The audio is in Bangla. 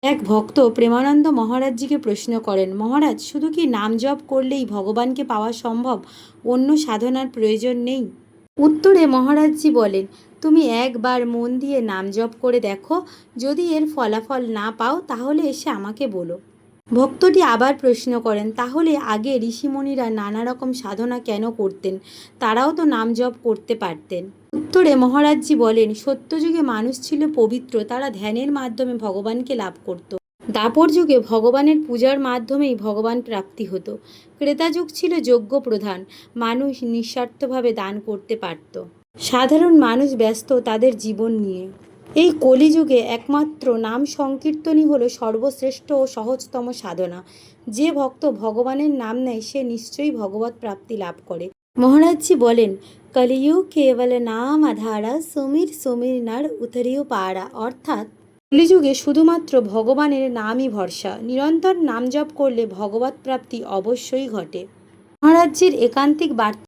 এক ভক্ত প্রেমানন্দ মহারাজজিকে প্রশ্ন করেন, মহারাজ, শুধু কি নাম জপ করলেই ভগবানকে পাওয়া সম্ভব? অন্য সাধনার প্রয়োজন নেই? উত্তরে মহারাজজি বলেন, তুমি একবার মন দিয়ে নাম জপ করে দেখো। যদি এর ফলাফল না পাও তাহলে এসে আমাকে বলো। ভক্তটি আবার প্রশ্ন করেন, তাহলে আগে ঋষিমুনিরা নানা রকম সাধনা কেন করতেন? তারাও তো নাম জপ করতে পারতেন। উত্তরে মহারাজজি বলেন, সত্যযুগে মানুষ ছিল পবিত্র, তারা ধ্যানের মাধ্যমে ভগবানকে লাভ করত। দাপর যুগে ভগবানের পূজার মাধ্যমেই ভগবান প্রাপ্তি হতো। ক্রেতা যুগ ছিল যজ্ঞ প্রধান, মানুষ নিঃস্বার্থভাবে দান করতে পারত। সাধারণ মানুষ ব্যস্ত তাদের জীবন নিয়ে। এই কলিযুগে একমাত্র নাম সংকীর্তনই হলো সর্বশ্রেষ্ঠ ও সহজতম সাধনা। যে ভক্ত ভগবানের নাম নেয় সে নিশ্চয়ই ভগবত প্রাপ্তি লাভ করে। মহারাজজি বলেন, কলিযুগ কেবল নাম আধারা, সুমির সুমির নর উতরিও পারা। অর্থাৎ কলিযুগে শুধুমাত্র ভগবানের নামই ভরসা। নিরন্তর নাম জপ করলে ভগবত প্রাপ্তি অবশ্যই ঘটে। মহারাজজির একান্তিক বার্তা